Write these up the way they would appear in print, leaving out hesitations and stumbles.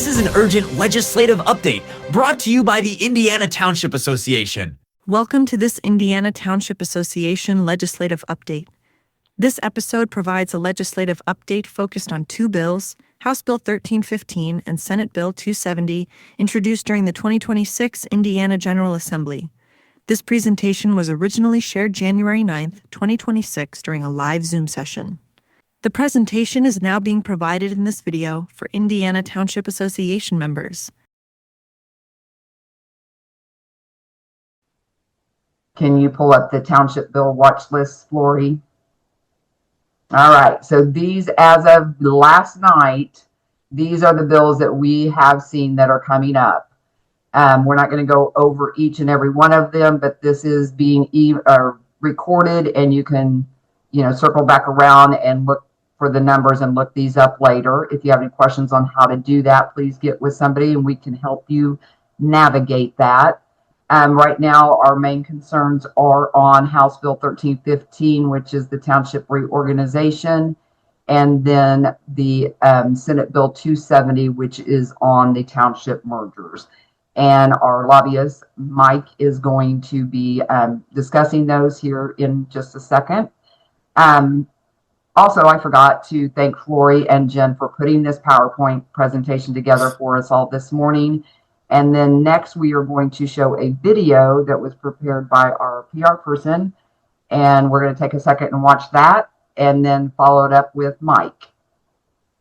This is an urgent legislative update brought to you by the Indiana Township Association. Welcome to this Indiana Township Association legislative update. This episode provides a legislative update focused on two bills, House Bill 1315 and Senate Bill 270, introduced during the 2026 Indiana General Assembly. This presentation was originally shared January 9th, 2026 during a live Zoom session. The presentation is now being provided in this video for Indiana Township Association members. Can you pull up the Township Bill watch list, Lori? All right, so these, as of last night, these are the bills that we have seen that are coming up. We're not going to go over each and every one of them, but this is being recorded, and you can, circle back around and look for the numbers and look these up later. If you have any questions on how to do that, please get with somebody and we can help you navigate that. Right now, our main concerns are on House Bill 1315, which is the township reorganization, and then the Senate Bill 270, which is on the township mergers. And our lobbyist, Mike, is going to be discussing those here in just a second. Also, I forgot to thank Flory and Jen for putting this PowerPoint presentation together for us all this morning. And then next, we are going to show a video that was prepared by our PR person. And we're going to take a second and watch that and then follow it up with Mike.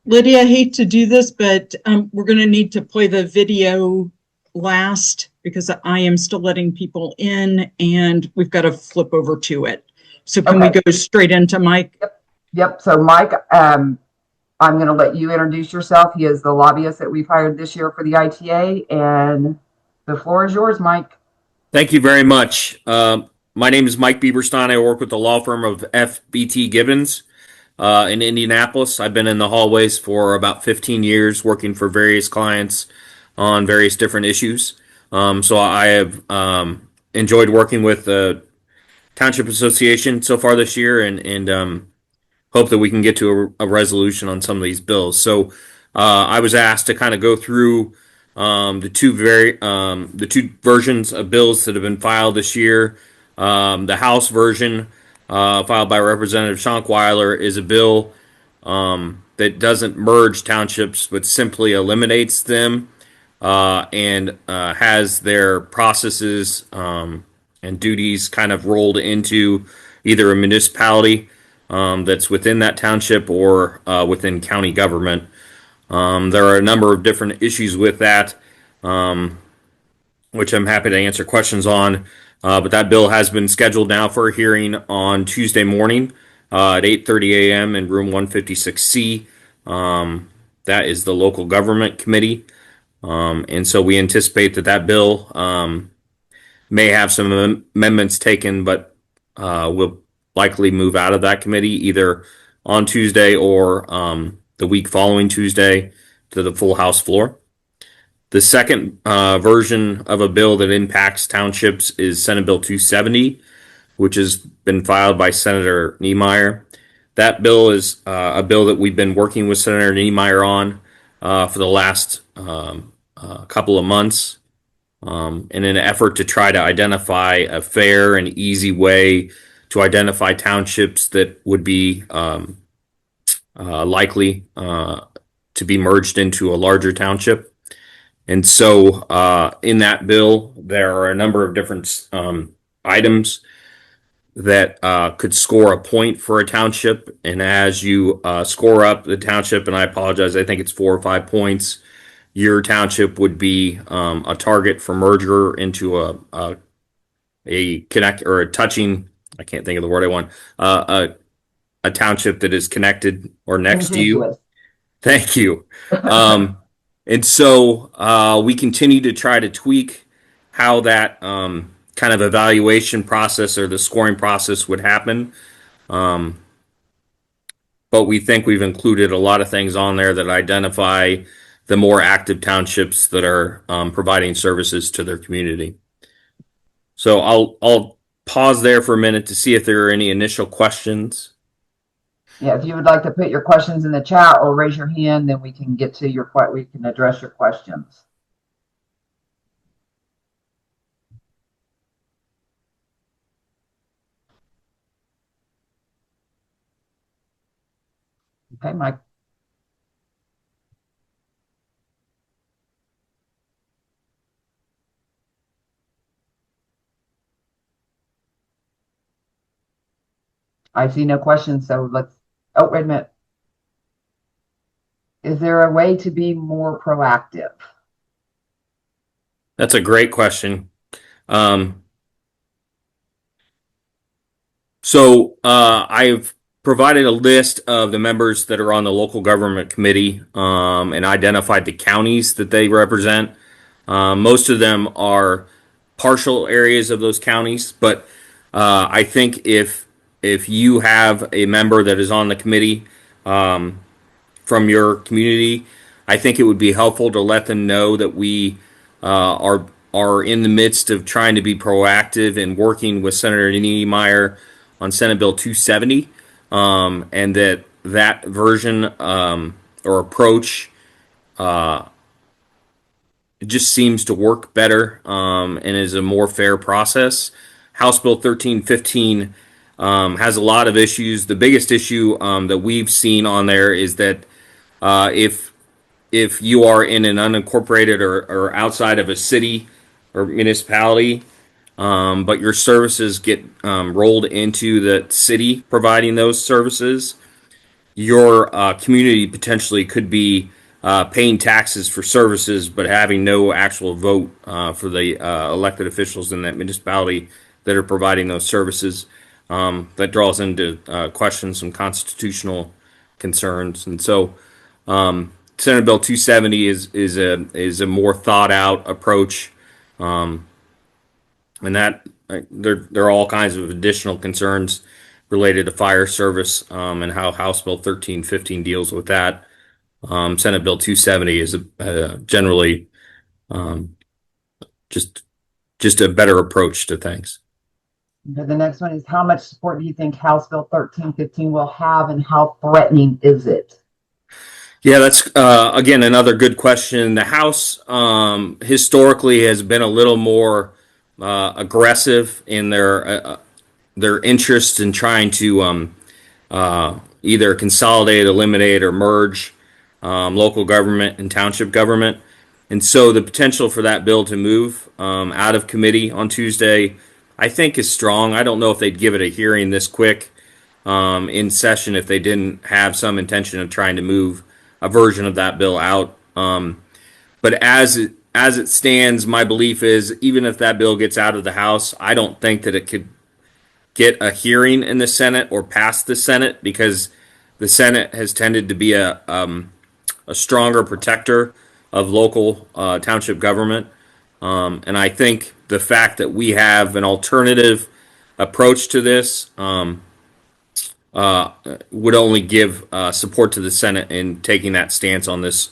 Lydia, I hate to do this, but we're going to need to play the video last because I am still letting people in and we've got to flip over to it. So can we go straight into Mike? Yep. So Mike, I'm going to let you introduce yourself. He is the lobbyist that we've hired this year for the ITA, and the floor is yours, Mike. Thank you very much. My name is Mike Bieberstein. I work with the law firm of FBT Gibbons in Indianapolis. I've been in the hallways for about 15 years working for various clients on various different issues. So I have enjoyed working with the Township Association so far this year and hope that we can get to a resolution on some of these bills. So I was asked to kind of go through the two versions of bills that have been filed this year. The House version filed by Representative Schonkweiler is a bill that doesn't merge townships but simply eliminates them and has their processes and duties kind of rolled into either a municipality that's within that township or within county government. There are a number of different issues with that, which I'm happy to answer questions on. But that bill has been scheduled now for a hearing on Tuesday morning at 8:30 a.m. in room 156C. That is the local government committee. And so we anticipate that bill may have some amendments taken, but will likely move out of that committee either on Tuesday or the week following Tuesday to the full House floor. The second version of a bill that impacts townships is Senate Bill 270, which has been filed by Senator Niemeyer. That bill is a bill that we've been working with Senator Niemeyer on for the last couple of months in an effort to try to identify a fair and easy way to identify townships that would be likely to be merged into a larger township. And so in that bill, there are a number of different items that could score a point for a township. And as you score up the township, and I apologize, I think it's 4 or 5 points, your township would be a target for merger into a connect or a touching, I can't think of the word I want, a township that is connected or next to you. Thank you. And so we continue to try to tweak how that kind of evaluation process or the scoring process would happen. But we think we've included a lot of things on there that identify the more active townships that are providing services to their community. So I'll pause there for a minute to see if there are any initial questions. Yeah, if you would like to put your questions in the chat or raise your hand, then we can get to your we can address your questions. Okay, Mike. I see no questions, so let's, oh, wait a minute. Is there a way to be more proactive? That's a great question. Um, I've provided a list of the members that are on the local government committee, and identified the counties that they represent. Most of them are partial areas of those counties, but I think if you have a member that is on the committee from your community, I think it would be helpful to let them know that we are in the midst of trying to be proactive and working with Senator Niemeyer on Senate Bill 270, and that version or approach just seems to work better and is a more fair process. House Bill 1315 has a lot of issues. The biggest issue that we've seen on there is that if you are in an unincorporated or outside of a city or municipality, but your services get rolled into the city providing those services, your community potentially could be paying taxes for services, but having no actual vote for the elected officials in that municipality that are providing those services. That draws into question some constitutional concerns, and so Senate Bill 270 is a more thought out approach, and that there are all kinds of additional concerns related to fire service and how House Bill 1315 deals with that. Senate Bill 270 is generally um, just just a better approach to things. Okay, the next one is, how much support do you think House Bill 1315 will have, and how threatening is it? Yeah, that's again another good question. The House historically has been a little more aggressive in their interest in trying to either consolidate, eliminate, or merge local government and township government. And so the potential for that bill to move out of committee on Tuesday, I think, is strong. I don't know if they'd give it a hearing this quick in session if they didn't have some intention of trying to move a version of that bill out. But as it stands, my belief is even if that bill gets out of the House, I don't think that it could get a hearing in the Senate or pass the Senate because the Senate has tended to be a stronger protector of local township government. And I think the fact that we have an alternative approach to this would only give support to the Senate in taking that stance on this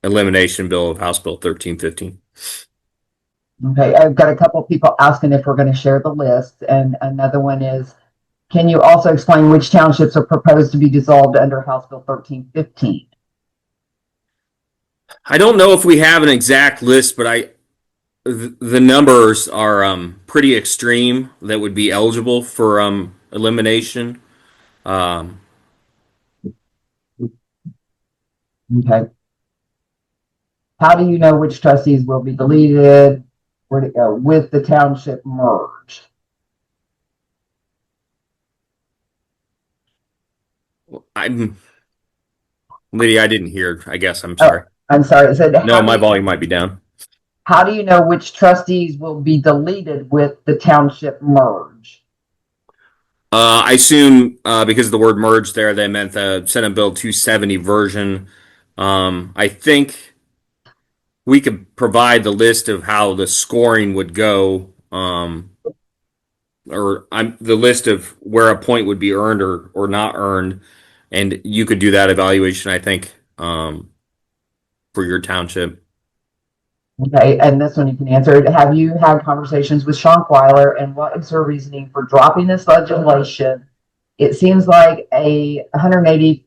elimination bill of House Bill 1315. Okay, I've got a couple of people asking if we're going to share the list, and another one is, can you also explain which townships are proposed to be dissolved under House Bill 1315? I don't know if we have an exact list, but the numbers are pretty extreme that would be eligible for elimination. Okay. How do you know which trustees will be deleted? Where to go with the township merge? Lydia, I didn't hear. I guess I'm sorry. I'm sorry. It said, No, my volume might be down. how do you know which trustees will be deleted with the township merge? I assume because of the word merge there, they meant the Senate Bill 270 version. I think we could provide the list of how the scoring would go, or the list of where a point would be earned or not earned, and you could do that evaluation, I think, for your township. Okay, and this one you can answer. Have you had conversations with Sean Weiler, and what is her reasoning for dropping this legislation it seems like a 180,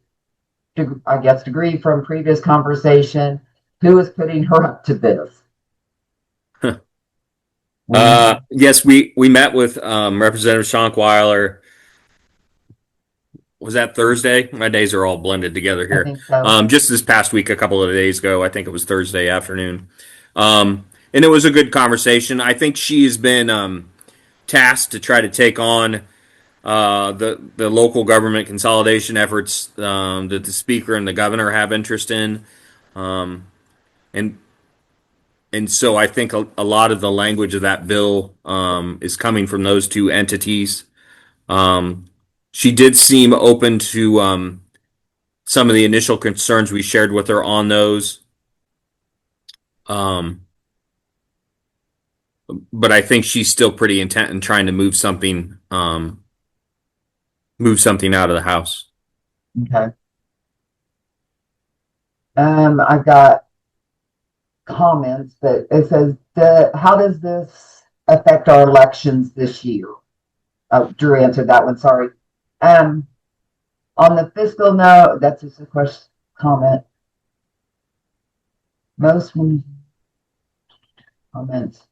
I guess, degree from previous conversation. Who is putting her up to this? Yes, we met with Representative Schonkweiler. Was that Thursday? My days are all blended together I here. think so. Just this past week, a couple of days ago, I think it was Thursday afternoon. And it was a good conversation. I think she has been tasked to try to take on the local government consolidation efforts that the speaker and the governor have interest in, and and so I think a lot of the language of that bill is coming from those two entities. Um, she did seem open to some of the initial concerns we shared with her on those. Um, but I think she's still pretty intent in trying to move something out of the House. Okay. I've got comments, but it says, how does this affect our elections this year? Oh, Drew answered that one, sorry. On the fiscal note, that's just a question, comment. Most comments.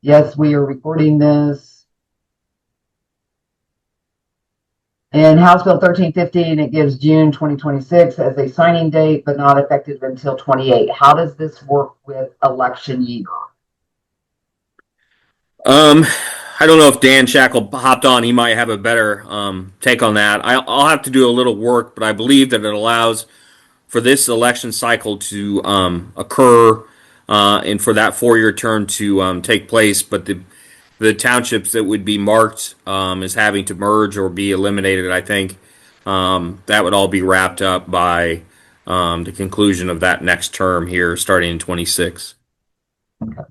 Yes, we are recording this. In House Bill 1315, it gives June 2026 as a signing date, but not effective until 28. How does this work with election year? I don't know if Dan Shackle hopped on. He might have a better take on that. I'll have to do a little work, but I believe that it allows for this election cycle to occur and for that 4-year term to take place. But the townships that would be marked as having to merge or be eliminated, I think that would all be wrapped up by the conclusion of that next term here, starting in 26. Okay.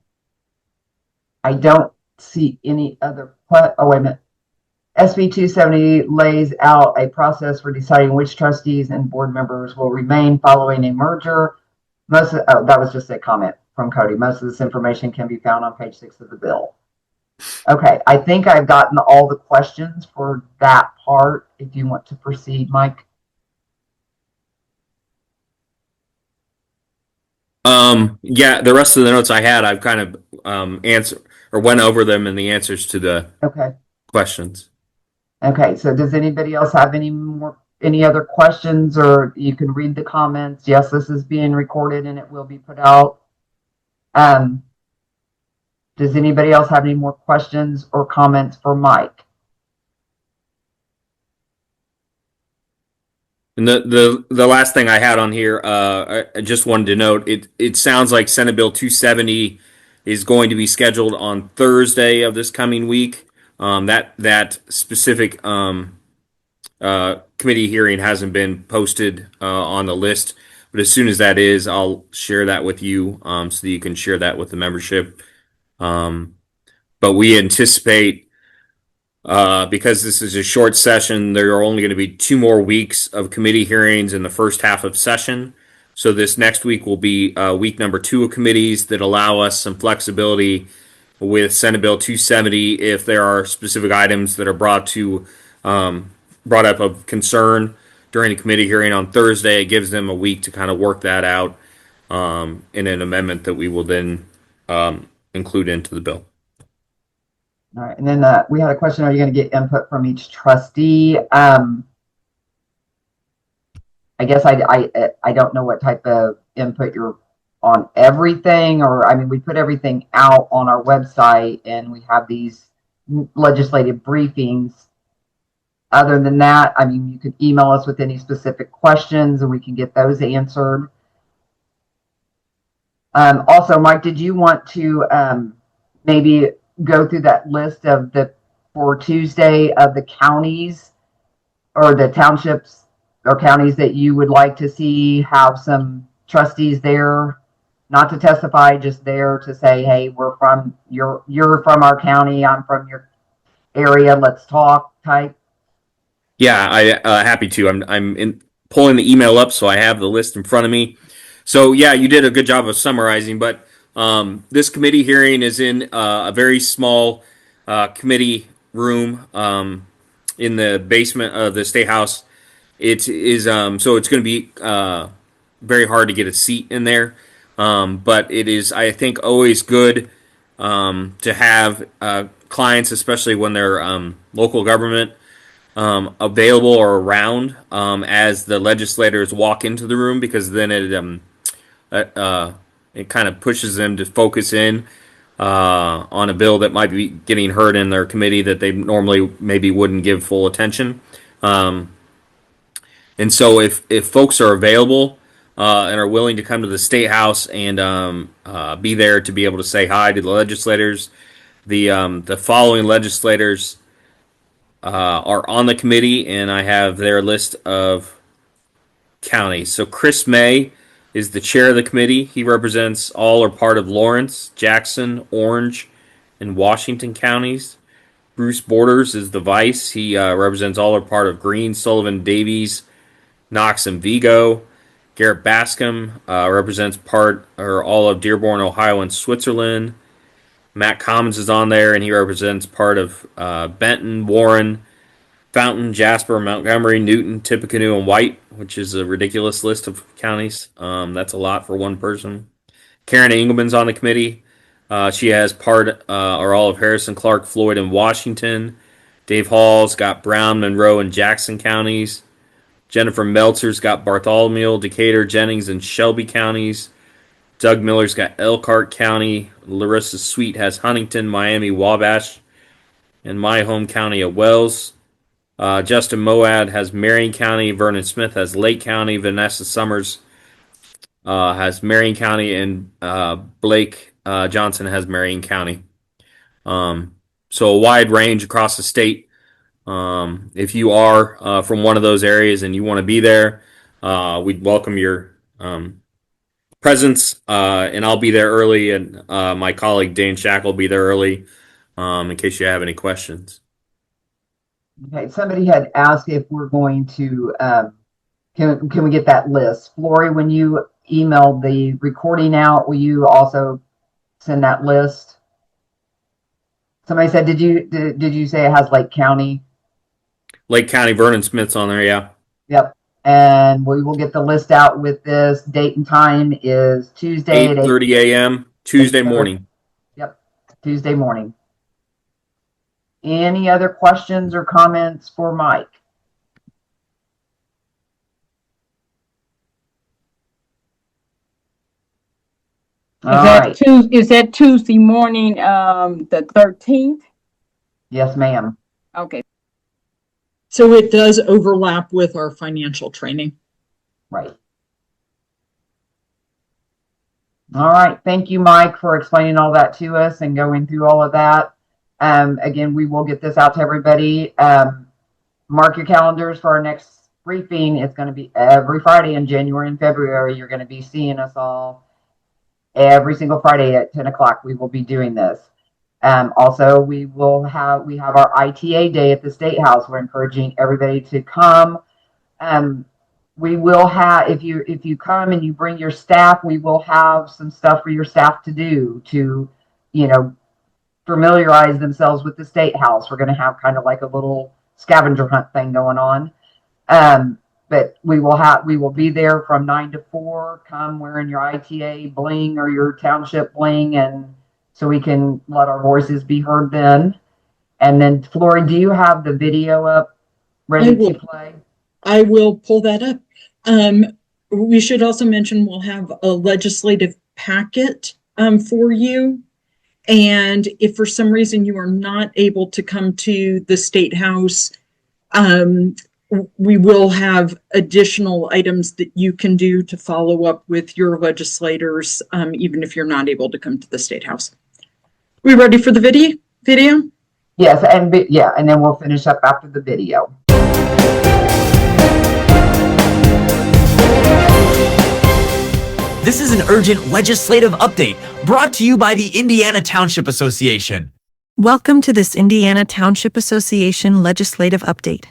I don't see any other. Oh, wait a minute. SB 270 lays out a process for deciding which trustees and board members will remain following a merger. That was just a comment from Cody. Most of this information can be found on page 6 of the bill. Okay, I think I've gotten all the questions for that part. If you want to proceed, Mike. Yeah, the rest of the notes I had, I've kind of answered or went over them and the answers to the questions. Okay, so does anybody else have any other questions, or you can read the comments? Yes, this is being recorded and it will be put out. Does anybody else have any more questions or comments for Mike? And the last thing I had on here, I just wanted to note, it sounds like Senate Bill 270 is going to be scheduled on Thursday of this coming week. That specific committee hearing hasn't been posted on the list, but as soon as that is, I'll share that with you so that you can share that with the membership. But we anticipate, because this is a short session, there are only going to be 2 more weeks of committee hearings in the first half of session. So this next week will be week number 2 of committees that allow us some flexibility with Senate Bill 270 if there are specific items that are brought up of concern during a committee hearing on Thursday. It gives them a week to kind of work that out in an amendment that we will then include into the bill. All right, and then we had a question: are you going to get input from each trustee? I guess I don't know what type of input you're on everything, or I mean, we put everything out on our website, and we have these legislative briefings. Other than that, I mean, you could email us with any specific questions, and we can get those answered. Also, Mike, did you want to maybe go through that list of for Tuesday of the counties or the townships or counties that you would like to see have some trustees there, not to testify, just there to say, hey, you're from our county, I'm from your area, let's talk type? Yeah, I happy to. I'm pulling the email up, so I have the list in front of me. So yeah, you did a good job of summarizing, but this committee hearing is in a very small committee room in the basement of the State House. It is so it's going to be very hard to get a seat in there, but it is, I think, always good to have clients, especially when they're local government, available or around as the legislators walk into the room, because then it kind of pushes them to focus in on a bill that might be getting heard in their committee that they normally maybe wouldn't give full attention. And so if folks are available and are willing to come to the State House and be there to be able to say hi to the legislators, the following legislators are on the committee, and I have their list of counties. So Chris May is the chair of the committee. He represents all or part of Lawrence, Jackson, Orange, and Washington counties. Bruce Borders is the vice. He represents all or part of Greene, Sullivan, Davies, Knox, and Vigo. Garrett Bascom represents part or all of Dearborn, Ohio, and Switzerland. Matt Commons is on there, and he represents part of Benton, Warren, Fountain, Jasper, Montgomery, Newton, Tippecanoe, and White, which is a ridiculous list of counties. That's a lot for one person. Karen Engelman's on the committee. She has part or all of Harrison, Clark, Floyd, and Washington. Dave Hall's got Brown, Monroe, and Jackson counties. Jennifer Meltzer's got Bartholomew, Decatur, Jennings, and Shelby counties. Doug Miller's got Elkhart County. Larissa Sweet has Huntington, Miami, Wabash, and my home county of Wells. Justin Moad has Marion County. Vernon Smith has Lake County. Vanessa Summers has Marion County, and Blake Johnson has Marion County. So a wide range across the state. If you are from one of those areas and you want to be there, we'd welcome your presence, and I'll be there early, and my colleague Dan Shack will be there early in case you have any questions. Okay, somebody had asked if we're going to, can we get that list? Flory, when you email the recording out, will you also send that list? Somebody said, did you say it has Lake County? Lake County, Vernon Smith's on there, yeah. Yep. And we will get the list out with this. Date and time is Tuesday at 8:30 a.m. Tuesday morning. Yep, Tuesday morning. Any other questions or comments for Mike? Is that Tuesday morning, the 13th? Yes, ma'am. Okay. So it does overlap with our financial training. Right. All right. Thank you, Mike, for explaining all that to us and going through all of that. Again, we will get this out to everybody. Mark your calendars for our next briefing. It's going to be every Friday in January and February. You're going to be seeing us all every single Friday at 10 o'clock. We will be doing this. Also, we have our ITA day at the State House. We're encouraging everybody to come. We will have, if you come and you bring your staff, we will have some stuff for your staff to do to, familiarize themselves with the State House. We're going to have kind of like a little scavenger hunt thing going on. But we will be there from 9 to 4. Come wearing your ITA bling or your township bling, and so we can let our voices be heard then. And then, Flory, do you have the video up ready to play? I will pull that up. We should also mention we'll have a legislative packet for you. And if for some reason you are not able to come to the State House, we will have additional items that you can do to follow up with your legislators, even if you're not able to come to the State House. We ready for the video? Yes, and then we'll finish up after the video. This is an urgent legislative update brought to you by the Indiana Township Association. Welcome to this Indiana Township Association legislative update.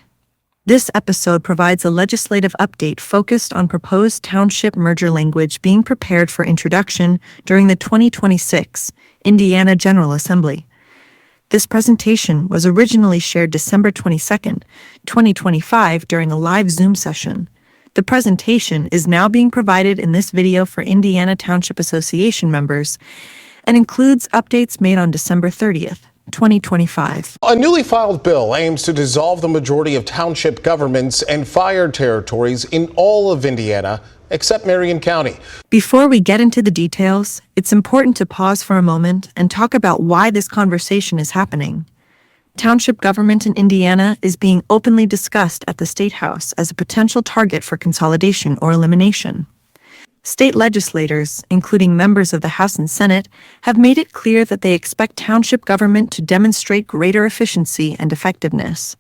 This episode provides a legislative update focused on proposed township merger language being prepared for introduction during the 2026 Indiana General Assembly. This presentation was originally shared December 22nd, 2025 during a live Zoom session. The presentation is now being provided in this video for Indiana Township Association members and includes updates made on December 30th, 2025. A newly filed bill aims to dissolve the majority of township governments and fire territories in all of Indiana, except Marion County. Before we get into the details, it's important to pause for a moment and talk about why this conversation is happening. Township government in Indiana is being openly discussed at the State House as a potential target for consolidation or elimination. State legislators, including members of the House and Senate, have made it clear that they expect township government to demonstrate greater efficiency and effectiveness.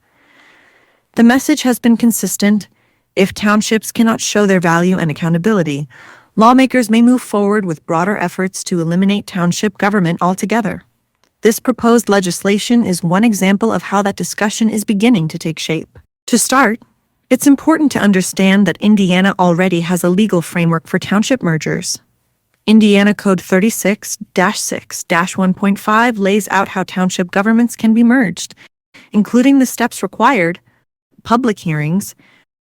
The message has been consistent. If townships cannot show their value and accountability, lawmakers may move forward with broader efforts to eliminate township government altogether. This proposed legislation is one example of how that discussion is beginning to take shape. To start, it's important to understand that Indiana already has a legal framework for township mergers. Indiana Code 36-6-1.5 lays out how township governments can be merged, including the steps required, public hearings,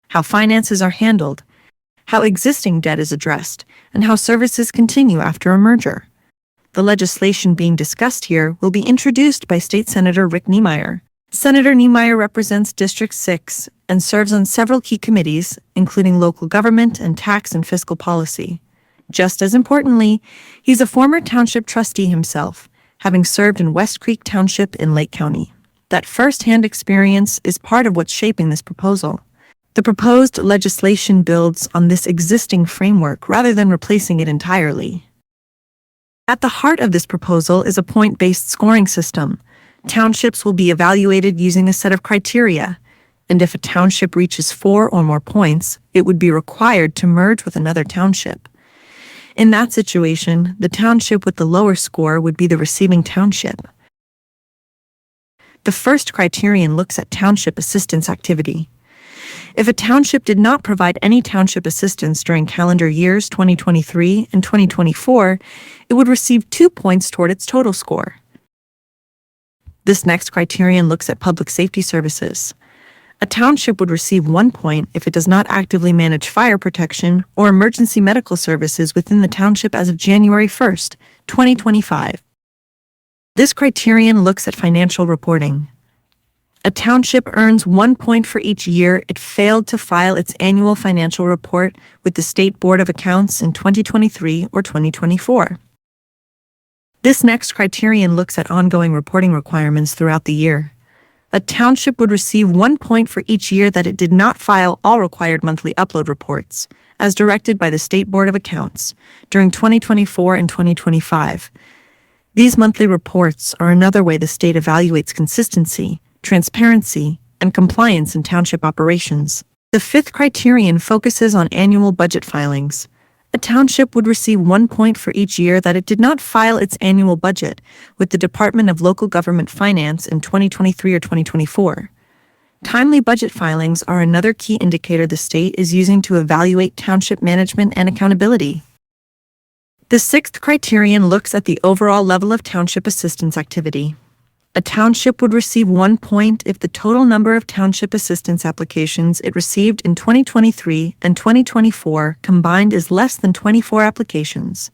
how finances are handled, how existing debt is addressed, and how services continue after a merger. The legislation being discussed here will be introduced by State Senator Rick Niemeyer. Senator Niemeyer represents District 6 and serves on several key committees, including local government and tax and fiscal policy. Just as importantly, he's a former township trustee himself, having served in West Creek Township in Lake County. That first-hand experience is part of what's shaping this proposal. The proposed legislation builds on this existing framework rather than replacing it entirely. At the heart of this proposal is a point-based scoring system. Townships will be evaluated using a set of criteria, and if a township reaches 4 or more points, it would be required to merge with another township. In that situation, the township with the lower score would be the receiving township. The first criterion looks at township assistance activity. If a township did not provide any township assistance during calendar years 2023 and 2024, it would receive 2 points toward its total score. This next criterion looks at public safety services. A township would receive 1 point if it does not actively manage fire protection or emergency medical services within the township as of January 1st, 2025. This criterion looks at financial reporting. A township earns 1 point for each year it failed to file its annual financial report with the State Board of Accounts in 2023 or 2024. This next criterion looks at ongoing reporting requirements throughout the year. A township would receive 1 point for each year that it did not file all required monthly upload reports, as directed by the State Board of Accounts, during 2024 and 2025. These monthly reports are another way the state evaluates consistency, transparency, and compliance in township operations. The fifth criterion focuses on annual budget filings. A township would receive 1 point for each year that it did not file its annual budget with the Department of Local Government Finance in 2023 or 2024. Timely budget filings are another key indicator the state is using to evaluate township management and accountability. The sixth criterion looks at the overall level of township assistance activity. A township would receive 1 point if the total number of township assistance applications it received in 2023 and 2024 combined is less than 24 applications.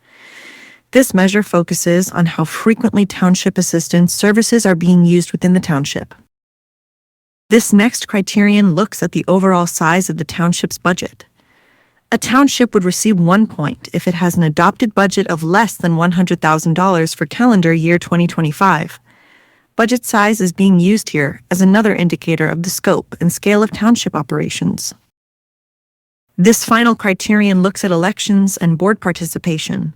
This measure focuses on how frequently township assistance services are being used within the township. This next criterion looks at the overall size of the township's budget. A township would receive 1 point if it has an adopted budget of less than $100,000 for calendar year 2025. Budget size is being used here as another indicator of the scope and scale of township operations. This final criterion looks at elections and board participation.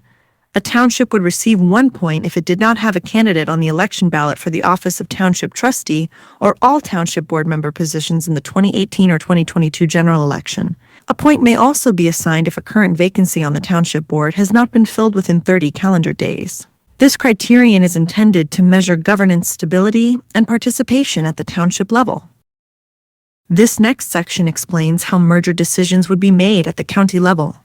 A township would receive 1 point if it did not have a candidate on the election ballot for the office of township trustee or all township board member positions in the 2018 or 2022 general election. A point may also be assigned if a current vacancy on the township board has not been filled within 30 calendar days. This criterion is intended to measure governance stability and participation at the township level. This next section explains how merger decisions would be made at the county level.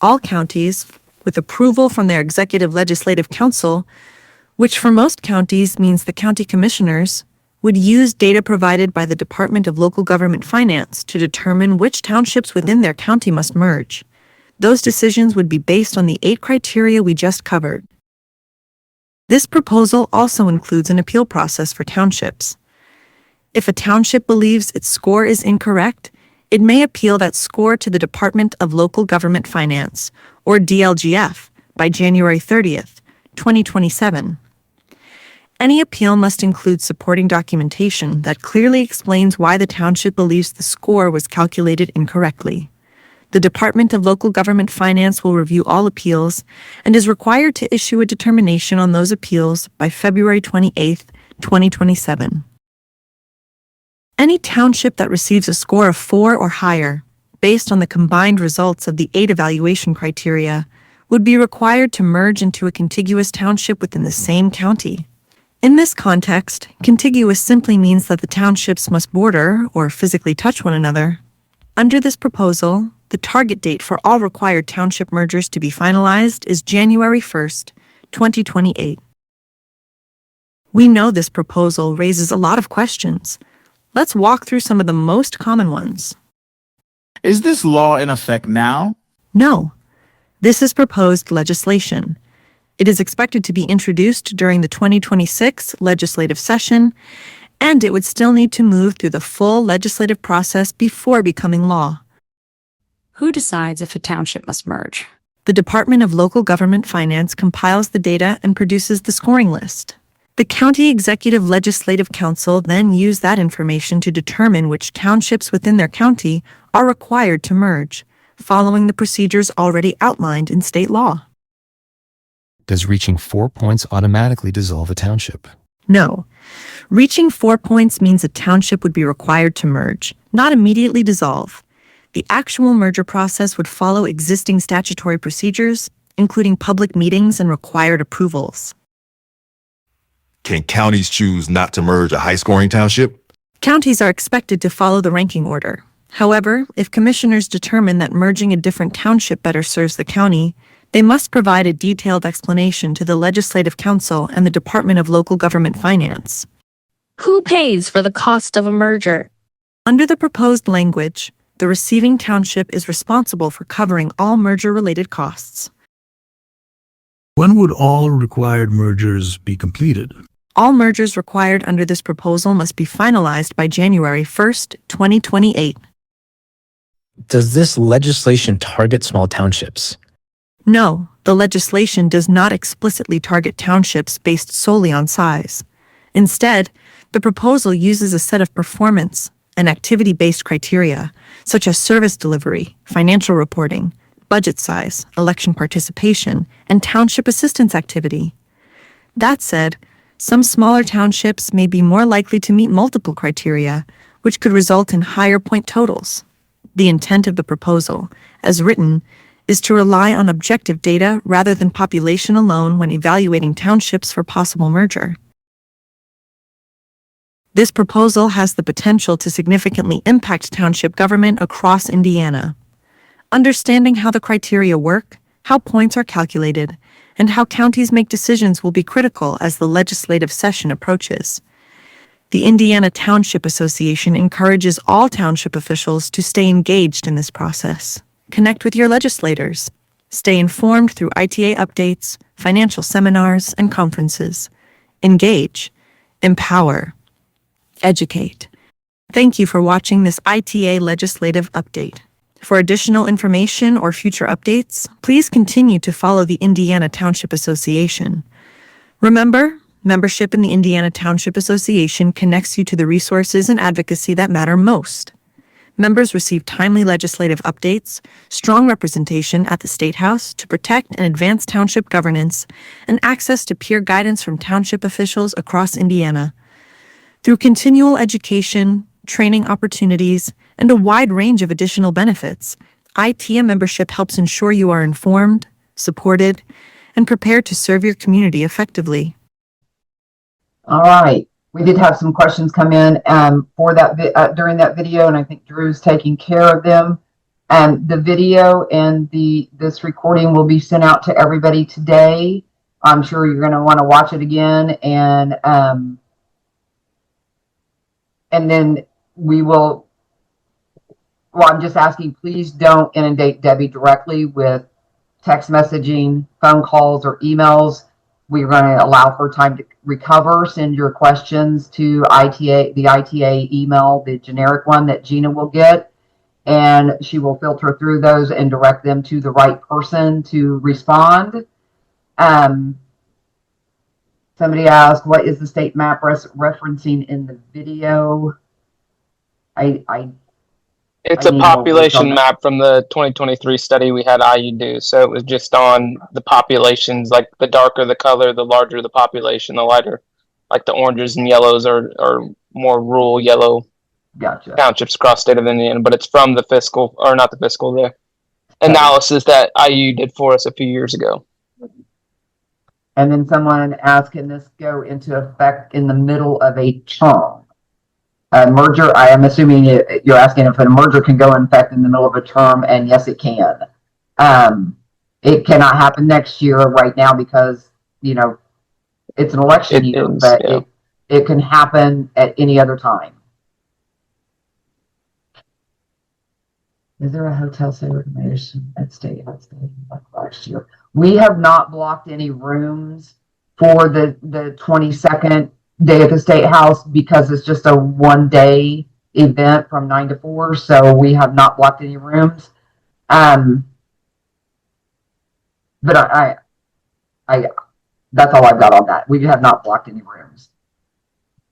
All counties, with approval from their executive legislative council, which for most counties means the county commissioners would use data provided by the Department of Local Government Finance to determine which townships within their county must merge. Those decisions would be based on the 8 criteria we just covered. This proposal also includes an appeal process for townships. If a township believes its score is incorrect, it may appeal that score to the Department of Local Government Finance, or DLGF, by January 30th, 2027. Any appeal must include supporting documentation that clearly explains why the township believes the score was calculated incorrectly. The Department of Local Government Finance will review all appeals and is required to issue a determination on those appeals by February 28, 2027. Any township that receives a score of 4 or higher, based on the combined results of the 8 evaluation criteria, would be required to merge into a contiguous township within the same county. In this context, contiguous simply means that the townships must border or physically touch one another. Under this proposal, the target date for all required township mergers to be finalized is January 1st, 2028. We know this proposal raises a lot of questions. Let's walk through some of the most common ones. Is this law in effect now? No. This is proposed legislation. It is expected to be introduced during the 2026 legislative session, and it would still need to move through the full legislative process before becoming law. Who decides if a township must merge? The Department of Local Government Finance compiles the data and produces the scoring list. The County Executive Legislative Council then use that information to determine which townships within their county are required to merge, following the procedures already outlined in state law. Does reaching 4 points automatically dissolve a township? No. Reaching 4 points means a township would be required to merge, not immediately dissolve. The actual merger process would follow existing statutory procedures, including public meetings and required approvals. Can counties choose not to merge a high-scoring township? Counties are expected to follow the ranking order. However, if commissioners determine that merging a different township better serves the county, they must provide a detailed explanation to the Legislative Council and the Department of Local Government Finance. Who pays for the cost of a merger? Under the proposed language, the receiving township is responsible for covering all merger-related costs. When would all required mergers be completed? All mergers required under this proposal must be finalized by January 1st, 2028. Does this legislation target small townships? No, the legislation does not explicitly target townships based solely on size. Instead, the proposal uses a set of performance and activity-based criteria, such as service delivery, financial reporting, budget size, election participation, and township assistance activity. That said, some smaller townships may be more likely to meet multiple criteria, which could result in higher point totals. The intent of the proposal, as written, is to rely on objective data rather than population alone when evaluating townships for possible merger. This proposal has the potential to significantly impact township government across Indiana. Understanding how the criteria work, how points are calculated, and how counties make decisions will be critical as the legislative session approaches. The Indiana Township Association encourages all township officials to stay engaged in this process. Connect with your legislators. Stay informed through ITA updates, financial seminars, and conferences. Engage. Empower. Educate. Thank you for watching this ITA Legislative Update. For additional information or future updates, please continue to follow the Indiana Township Association. Remember, membership in the Indiana Township Association connects you to the resources and advocacy that matter most. Members receive timely legislative updates, strong representation at the State House to protect and advance township governance, and access to peer guidance from township officials across Indiana. Through continual education, training opportunities, and a wide range of additional benefits, ITA membership helps ensure you are informed, supported, and prepared to serve your community effectively. All right. We did have some questions come in for that during that video, and I think Drew's taking care of them. The video and this recording will be sent out to everybody today. I'm sure you're going to want to watch it again, and then we will. Well, I'm just asking, please don't inundate Debbie directly with text messaging, phone calls, or emails. We're going to allow her time to recover. Send your questions to the ITA email, the generic one that Gina will get, and she will filter through those and direct them to the right person to respond. Somebody asked, what is the state map referencing in the video? It's a population map from the 2023 study we had IU do. So it was just on the populations, like the darker the color, the larger the population, the lighter, like the oranges and yellows are more rural yellow townships across the state of Indiana. But it's from the the analysis that IU did for us a few years ago. And then someone asked, can this go into effect in the middle of a term? Merger, I am assuming you're asking if a merger can go in effect in the middle of a term, and yes, it can. It cannot happen next year right now because, it's an election year, but it can happen at any other time. Is there a hotel segregation at state like last year? We have not blocked any rooms for the 22nd day at the State House because it's just a one-day event from 9 to 4, so we have not blocked any rooms. But I that's all I've got on that. We have not blocked any rooms.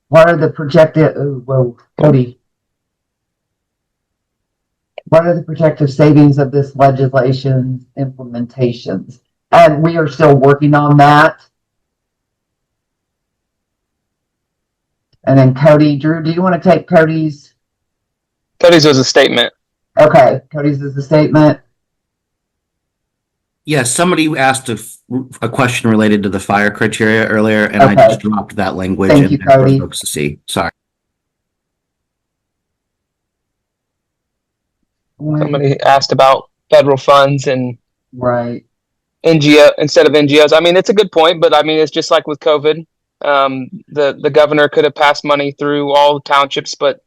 What are the projected? Cody. What are the projected savings of this legislation's implementations? And we are still working on that. And then Cody, Drew, do you want to take Cody's? Cody's was a statement. Okay, Cody's is a statement. Yes, somebody asked a question related to the fire criteria earlier, and I just dropped that language for folks to see. Sorry. Somebody asked about federal funds and NGO instead of NGOs. I mean, it's a good point, but I mean, it's just like with COVID. The governor could have passed money through all the townships, but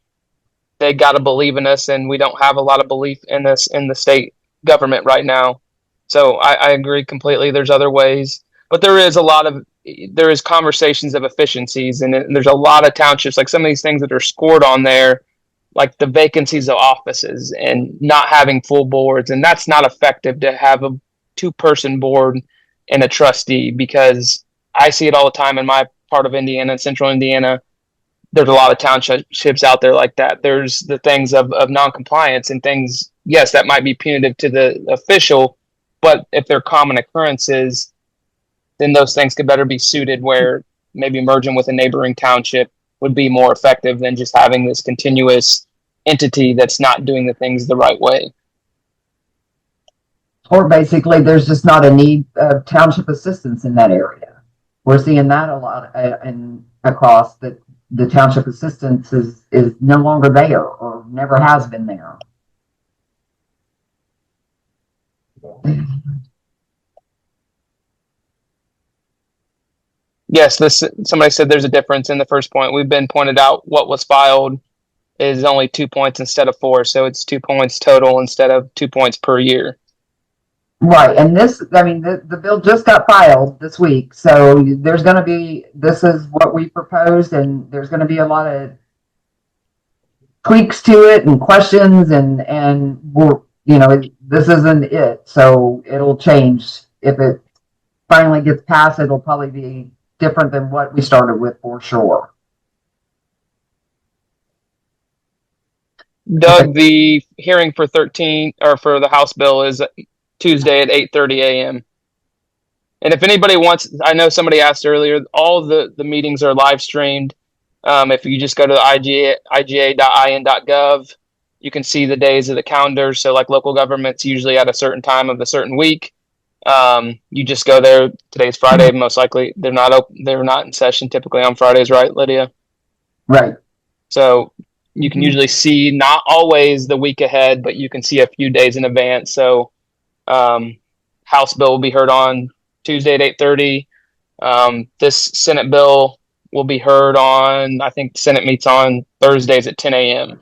they got to believe in us, and we don't have a lot of belief in us in the state government right now. So I agree completely. There's other ways, but there is conversations of efficiencies, and there's a lot of townships, like some of these things that are scored on there, like the vacancies of offices and not having full boards. And that's not effective to have a 2-person board and a trustee, because I see it all the time in my part of Indiana, central Indiana. There's a lot of townships out there like that. There's the things of non-compliance and things, yes, that might be punitive to the official, but if they're common occurrences, then those things could better be suited where maybe merging with a neighboring township would be more effective than just having this continuous entity that's not doing the things the right way. Or basically, there's just not a need of township assistance in that area. We're seeing that a lot across that the township assistance is no longer there or never has been there. Yes, somebody said there's a difference in the first point. We've been pointed out what was filed is only 2 points instead of 4. So it's 2 points total instead of 2 points per year. Right. And the bill just got filed this week. So there's going to be, this is what we proposed, and there's going to be a lot of tweaks to it and questions, and we're, this isn't it. So it'll change. If it finally gets passed, it'll probably be different than what we started with for sure. Doug, the hearing for the House bill is Tuesday at 8:30 a.m. And if anybody wants, I know somebody asked earlier, all the meetings are live streamed. If you just go to the iga.in.gov, you can see the days of the calendar. So like local government's usually at a certain time of a certain week. You just go there. Today's Friday, most likely they're not in session typically on Fridays, right, Lydia? Right. So you can usually see, not always the week ahead, but you can see a few days in advance. So House bill will be heard on Tuesday at 8:30. This Senate bill will be heard on, I think the Senate meets on Thursdays at 10 a.m.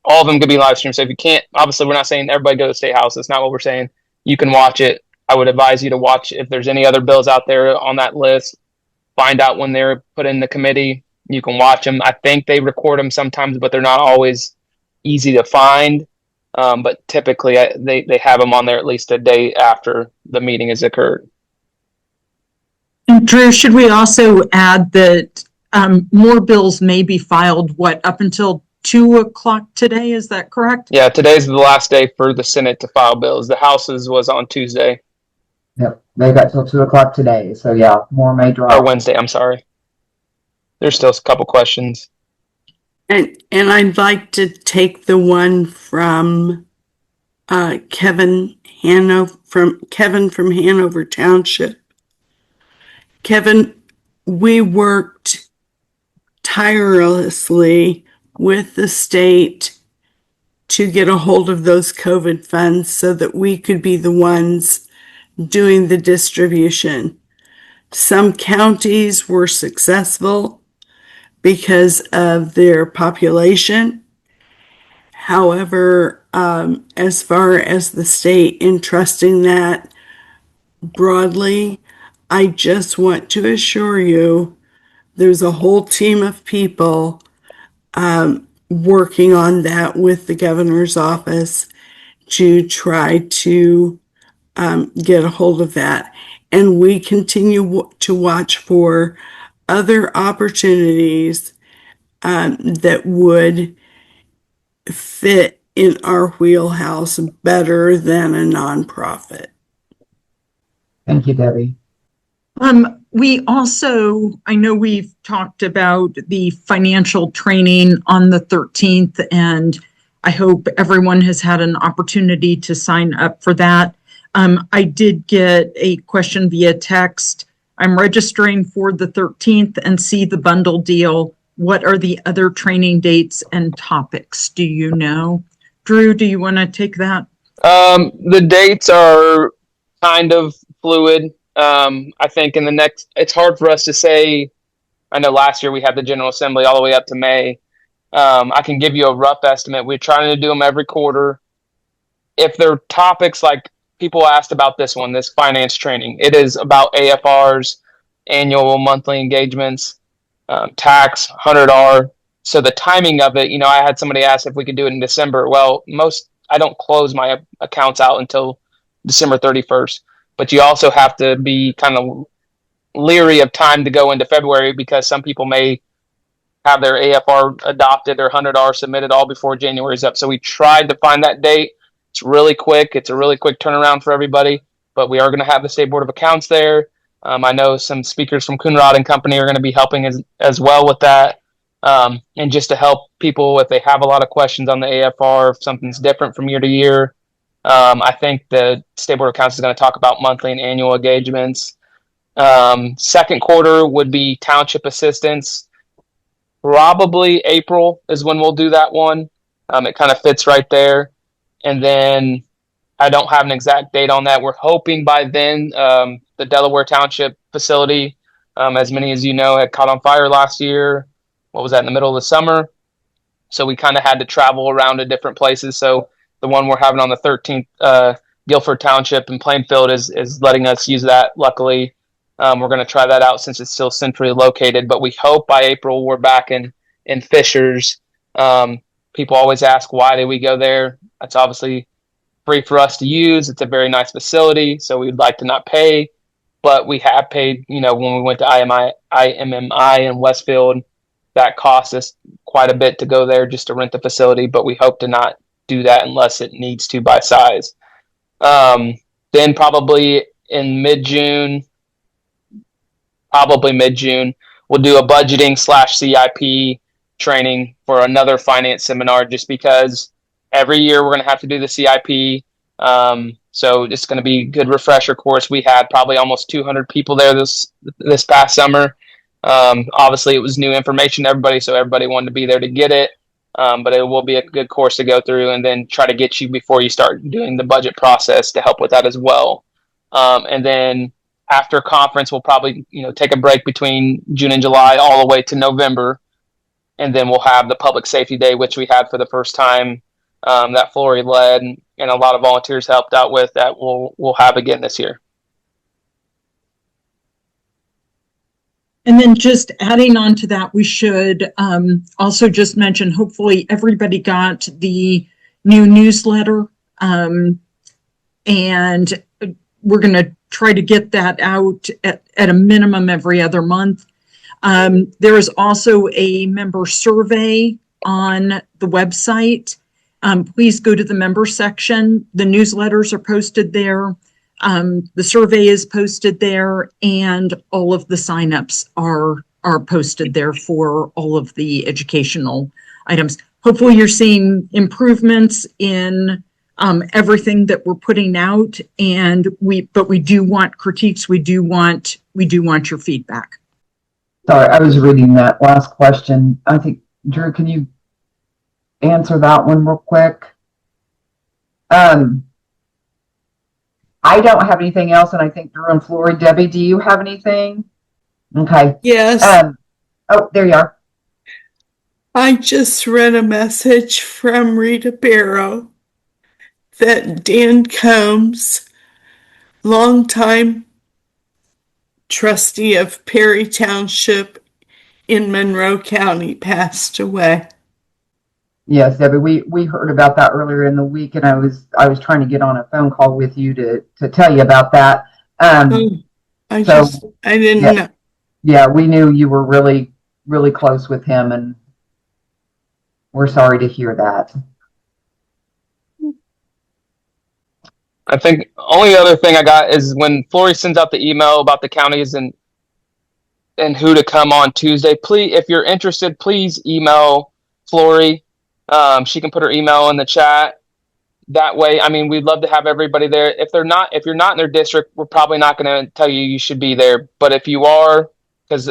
All of them could be live streamed. So if you can't, obviously we're not saying everybody go to the State House. That's not what we're saying. You can watch it. I would advise you to watch if there's any other bills out there on that list. Find out when they're put in the committee. You can watch them. I think they record them sometimes, but they're not always easy to find. But typically they have them on there at least a day after the meeting has occurred. And Drew, should we also add that more bills may be filed, up until 2:00 today? Is that correct? Yeah, today's the last day for the Senate to file bills. The House's was on Tuesday. Yep, they got till 2:00 today. So yeah, more may drop. Or Wednesday, I'm sorry. There's still a couple questions. And I'd like to take the one from Kevin from Hanover Township. Kevin, we worked tirelessly with the state to get a hold of those COVID funds so that we could be the ones doing the distribution. Some counties were successful because of their population. However, as far as the state entrusting that broadly, I just want to assure you there's a whole team of people working on that with the governor's office to try to get a hold of that. And we continue to watch for other opportunities that would fit in our wheelhouse better than a nonprofit. Thank you, Debbie. We also, I know we've talked about the financial training on the 13th, and I hope everyone has had an opportunity to sign up for that. I did get a question via text. I'm registering for the 13th and see the bundle deal. What are the other training dates and topics? Do you know? Drew, do you want to take that? The dates are kind of fluid. I think it's hard for us to say. I know last year we had the General Assembly all the way up to May. I can give you a rough estimate. We're trying to do them every quarter. If there are topics like people asked about this finance training, it is about AFRs, annual monthly engagements, tax, 100R. So the timing of it, I had somebody ask if we could do it in December. Well, I don't close my accounts out until December 31st. But you also have to be kind of leery of time to go into February because some people may have their AFR adopted or 100R submitted all before January is up. So we tried to find that date. It's really quick. It's a really quick turnaround for everybody. But we are going to have the State Board of Accounts there. I know some speakers from Coonrod and Company are going to be helping as well with that. And just to help people if they have a lot of questions on the AFR, if something's different from year to year. I think the State Board of Accounts is going to talk about monthly and annual engagements. Second quarter would be township assistance. Probably April is when we'll do that one. It kind of fits right there. And then I don't have an exact date on that. We're hoping by then the Delaware Township facility, as many as you know, had caught on fire last year. What was that, in the middle of the summer? So we kind of had to travel around to different places. So the one we're having on the 13th, Guilford Township in Plainfield is letting us use that. Luckily, we're going to try that out since it's still centrally located. But we hope by April we're back in Fishers. People always ask why did we go there. That's obviously free for us to use. It's a very nice facility, so we'd like to not pay. But we have paid. When we went to IMMI in Westfield, that cost us quite a bit to go there just to rent the facility. But we hope to not do that unless it needs to by size. Then probably in mid-June, we'll do a budgeting /CIP training for another finance seminar just because every year we're going to have to do the CIP. So it's going to be a good refresher course. We had probably almost 200 people there this past summer. Obviously it was new information to everybody, so everybody wanted to be there to get it. But it will be a good course to go through and then try to get you before you start doing the budget process to help with that as well. And then after conference, we'll probably, take a break between June and July all the way to November. And then we'll have the Public Safety Day, which we had for the first time, that Flory led and a lot of volunteers helped out with, that we'll have again this year. And then just adding on to that, we should also just mention, hopefully everybody got the new newsletter. And we're going to try to get that out at a minimum every other month. There is also a member survey on the website. Please go to the member section. The newsletters are posted there. The survey is posted there, and all of the signups are posted there for all of the educational items. Hopefully you're seeing improvements in everything that we're putting out, and we do want critiques. We do want your feedback. Sorry, I was reading that last question. I think, Drew, can you answer that one real quick? I don't have anything else, and I think Drew and Flory. Debbie, do you have anything? Okay. Yes. Oh, there you are. I just read a message from Rita Barrow that Dan Combs, longtime trustee of Perry Township in Monroe County, passed away. Yes, Debbie, we heard about that earlier in the week, and I was trying to get on a phone call with you to tell you about that. I didn't know. Yeah, we knew you were really, really close with him, and we're sorry to hear that. I think only other thing I got is when Flory sends out the email about the counties and who to come on Tuesday. Please, if you're interested, please email Flory. She can put her email in the chat. That way, I mean, we'd love to have everybody there. If you're not in their district, we're probably not going to tell you should be there. But if you are, because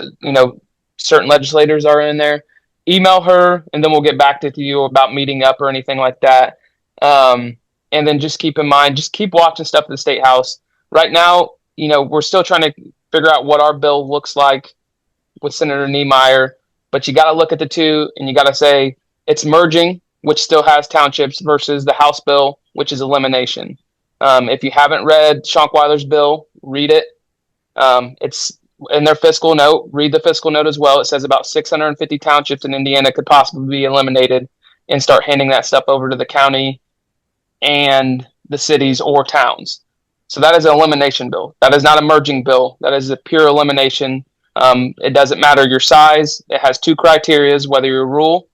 certain legislators are in there, email her, and then we'll get back to you about meeting up or anything like that. And then just keep in mind, just keep watching stuff at the State House. Right now, we're still trying to figure out what our bill looks like with Senator Niemeyer. But you got to look at the two, and you got to say it's merging, which still has townships, versus the House bill, which is elimination. If you haven't read Schonkweiler's bill, read it. It's in their fiscal note. Read the fiscal note as well. It says about 650 townships in Indiana could possibly be eliminated, and start handing that stuff over to the county and the cities or towns. So that is an elimination bill. That is not a merging bill. That is a pure elimination. It doesn't matter your size. It has two criteria, whether you're rural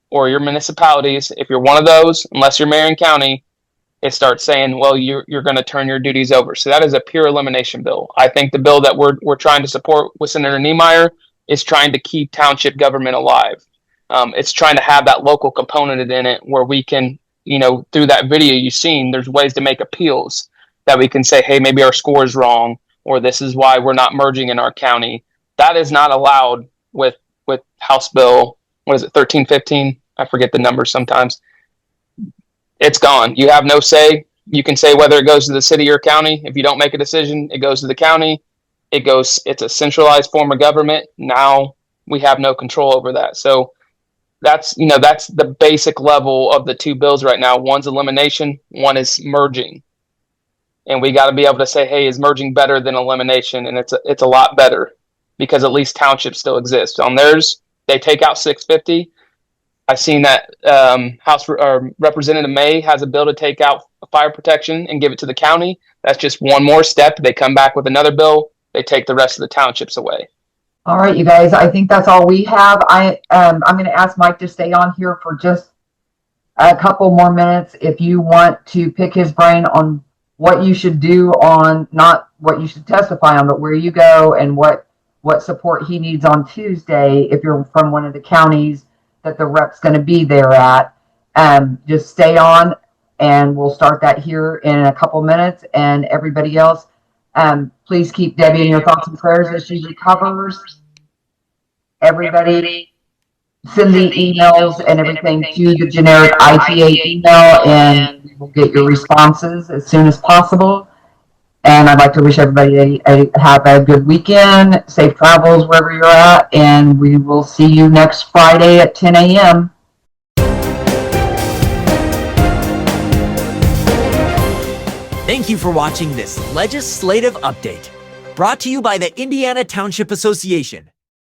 or your municipalities. If you're one of those, unless you're Marion County, it starts saying, well, you're going to turn your duties over. So that is a pure elimination bill. I think the bill that we're trying to support with Senator Niemeyer is trying to keep township government alive. It's trying to have that local component in it where we can, through that video you've seen, there's ways to make appeals that we can say, hey, maybe our score is wrong, or this is why we're not merging in our county. That is not allowed with House Bill, 1315? I forget the numbers sometimes. It's gone. You have no say. You can say whether it goes to the city or county. If you don't make a decision, it goes to the county. It's a centralized form of government. Now we have no control over that. So that's the basic level of the two bills right now. One's elimination, one is merging. And we got to be able to say, hey, is merging better than elimination? And it's a lot better, because at least townships still exist. On theirs, they take out 650. I've seen that House Representative May has a bill to take out fire protection and give it to the county. That's just one more step. They come back with another bill. They take the rest of the townships away. All right, you guys, I think that's all we have. I'm going to ask Mike to stay on here for just a couple more minutes. If you want to pick his brain on what you should do on, not what you should testify on, but where you go and what support he needs on Tuesday, if you're from one of the counties that the rep's going to be there at, just stay on, and we'll start that here in a couple minutes. And everybody else, please keep Debbie in your thoughts and prayers as she recovers. Everybody, send the emails and everything to the generic ITA email, and we will get your responses as soon as possible. And I'd like to wish everybody have a good weekend, safe travels wherever you're at, and we will see you next Friday at 10 a.m. Thank you for watching this legislative update, brought to you by the Indiana Township Association.